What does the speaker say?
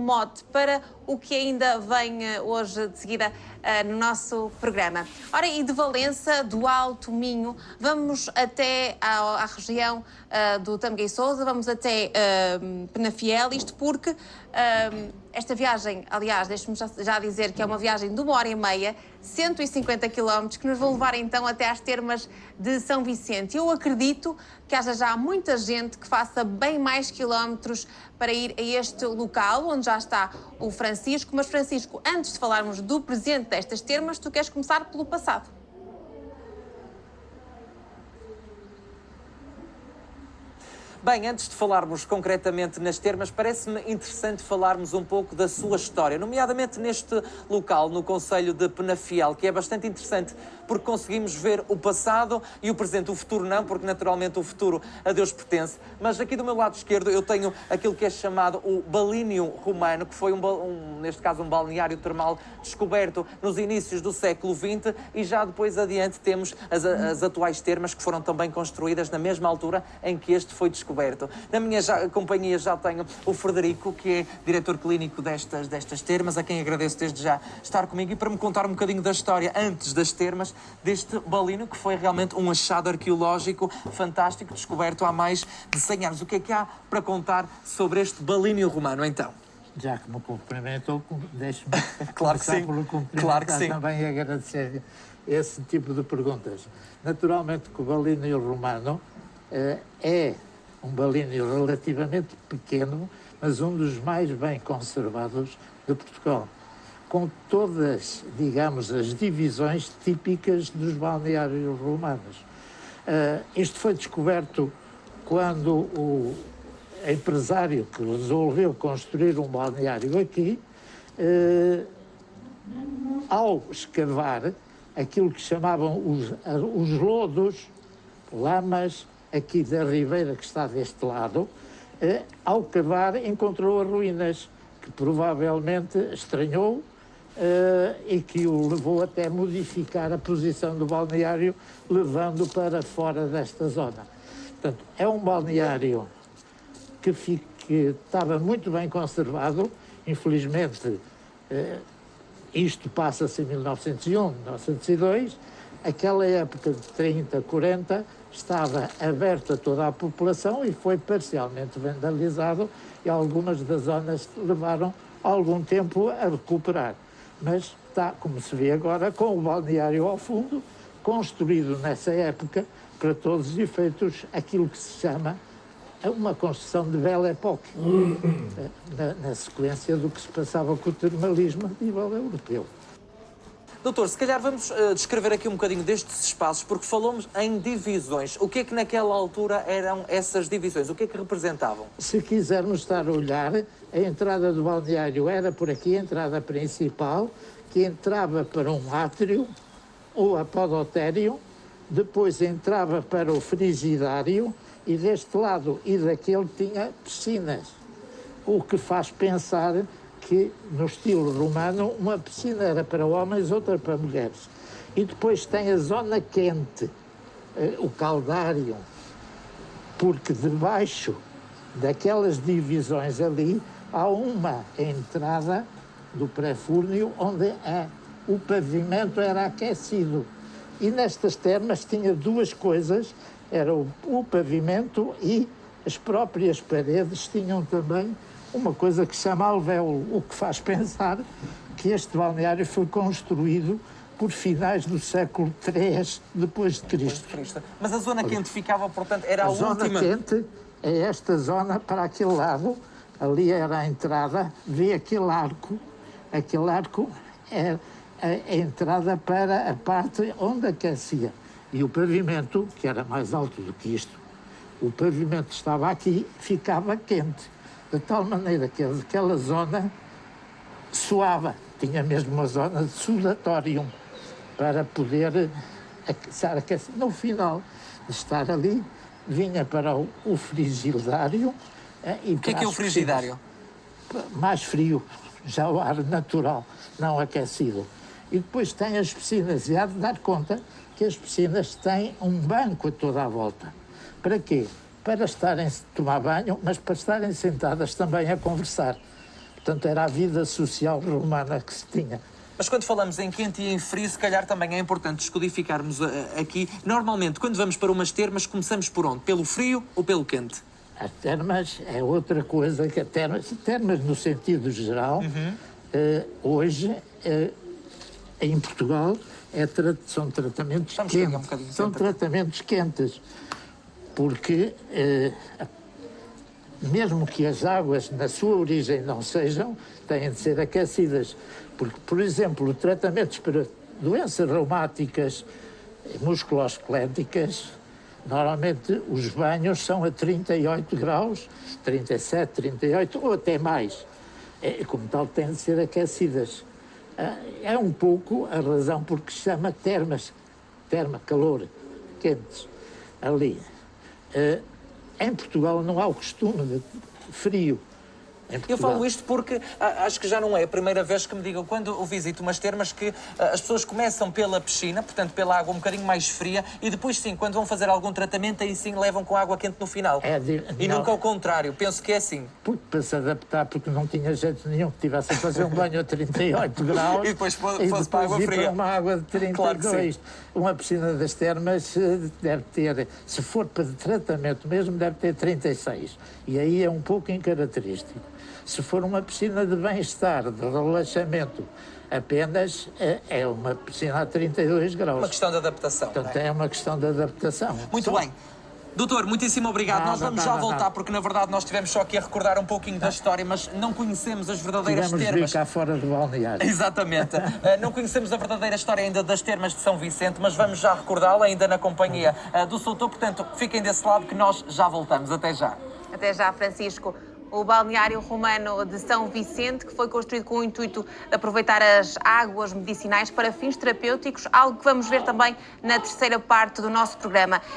mote para o que ainda vem hoje de seguida no nosso programa. Ora, e de Valença, do Alto Minho, vamos até à região do Tâmega e Sousa, vamos até Penafiel, isto porque esta viagem, aliás, deixe-me já dizer que é uma viagem de 1h30, 150 km, que nos vão levar então até às termas de São Vicente. Eu acredito que haja já muita gente que faça bem mais quilómetros para ir a este local, onde já está o Francisco. Mas, Francisco, antes de falarmos do presente destas termas, tu queres começar pelo passado. Bem, antes de falarmos concretamente nas termas, parece-me interessante falarmos um pouco da sua história, nomeadamente neste local, no concelho de Penafiel, que é bastante interessante porque conseguimos ver o passado e o presente. O futuro não, porque naturalmente o futuro a Deus pertence. Mas aqui do meu lado esquerdo eu tenho aquilo que é chamado o Balíneo Romano, que foi neste caso um balneário termal descoberto nos inícios do século XX, e já depois adiante temos as atuais termas, que foram também construídas na mesma altura em que este foi descoberto. Na minha companhia já tenho o Frederico, que é diretor clínico destas termas, a quem agradeço desde já estar comigo e para me contar um bocadinho da história antes das termas deste balíneo, que foi realmente um achado arqueológico fantástico, descoberto há mais de 100 anos. O que é que há para contar sobre este balíneo romano, então? Já que me cumprimentou, deixe-me claro que sim. por cumprimentar, claro que sim. também e agradecer esse tipo de perguntas. Naturalmente que o balíneo romano é um balíneo relativamente pequeno, mas um dos mais bem conservados de Portugal, com todas, digamos, as divisões típicas dos balneários romanos. Isto foi descoberto quando o empresário que resolveu construir um balneário aqui, ao escavar aquilo que chamavam os lodos, lamas, aqui da ribeira que está deste lado, ao cavar encontrou as ruínas, que provavelmente estranhou e que o levou até a modificar a posição do balneário, levando para fora desta zona. Portanto, é um balneário que estava muito bem conservado. Infelizmente, isto passa-se em 1901, 1902, aquela época de 30, 40, estava aberta a toda a população e foi parcialmente vandalizado, e algumas das zonas levaram algum tempo a recuperar. Mas está, como se vê agora, com o balneário ao fundo, construído nessa época, para todos os efeitos, aquilo que se chama uma construção de Belle Époque, na sequência do que se passava com o termalismo a nível europeu. Doutor, se calhar vamos descrever aqui um bocadinho destes espaços, porque falamos em divisões. O que é que naquela altura eram essas divisões? O que é que representavam? Se quisermos estar a olhar, a entrada do balneário era por aqui, a entrada principal, que entrava para um átrio, ou apodotério, depois entrava para o frigidário, e deste lado e daquele tinha piscinas, o que faz pensar que, no estilo romano, uma piscina era para homens, outra para mulheres. E depois tem a zona quente, o caldário, porque debaixo daquelas divisões ali há uma entrada do pré-fúrnio onde o pavimento era aquecido. E nestas termas tinha duas coisas, era o pavimento e as próprias paredes tinham também uma coisa que se chama alvéolo, o que faz pensar que este balneário foi construído por finais do século III depois de Cristo. Mas a zona quente ficava, portanto, era a última... A zona quente é esta zona para aquele lado, ali era a entrada, vê aquele arco é a entrada para a parte onde aquecia. E o pavimento, que era mais alto do que isto, o pavimento estava aqui, ficava quente, de tal maneira que aquela zona suava, tinha mesmo uma zona de sudatório para poder estar aquecido. No final de estar ali, vinha para o frigidário. O que é o frigidário? Mais frio, já o ar natural, não aquecido. E depois tem as piscinas, e há de dar conta que as piscinas têm um banco a toda a volta. Para quê? Para estarem a tomar banho, mas para estarem sentadas também a conversar. Portanto, era a vida social romana que se tinha. Mas quando falamos em quente e em frio, se calhar também é importante descodificarmos aqui. Normalmente, quando vamos para umas termas, começamos por onde? Pelo frio ou pelo quente? As termas é outra coisa que termas no sentido geral, hoje, em Portugal, são tratamentos quentes. São tratamentos quentes. Porque, mesmo que as águas, na sua origem, não sejam, têm de ser aquecidas. Porque, por exemplo, tratamentos para doenças reumáticas, musculoesqueléticas, normalmente os banhos são a 38 graus, 37, 38 ou até mais. Como tal, têm de ser aquecidas. É um pouco a razão porque se chama termas, calor, quentes, ali. Em Portugal não há o costume de frio. Eu falo isto porque acho que já não é a primeira vez que me digam, quando eu visito umas termas, que as pessoas começam pela piscina, portanto pela água um bocadinho mais fria, e depois sim, quando vão fazer algum tratamento, aí sim levam com água quente no final. E não, nunca ao contrário, penso que é assim. Porque para se adaptar, porque não tinha jeito nenhum que tivesse a fazer um banho a 38 graus E depois fosse para a água fria. Para uma água de 32. Claro que sim. Uma piscina das termas deve ter, se for para tratamento mesmo, deve ter 36. E aí é um pouco incaracterístico. Se for uma piscina de bem-estar, de relaxamento, apenas é uma piscina a 32 graus. Uma questão de adaptação. Portanto, é uma questão de adaptação. Muito bem. Doutor, muitíssimo obrigado. Nós vamos já voltar, porque na verdade nós estivemos só aqui a recordar um pouquinho da história, mas não conhecemos as verdadeiras Tivemos de termas. vir cá fora do balneário. Exatamente. Não conhecemos a verdadeira história ainda das termas de São Vicente, mas vamos já recordá-la ainda na companhia do Soutor. Portanto, fiquem desse lado que nós já voltamos. Até já. Até já, Francisco. O balneário romano de São Vicente, que foi construído com o intuito de aproveitar as águas medicinais para fins terapêuticos, algo que vamos ver também na terceira parte do nosso programa.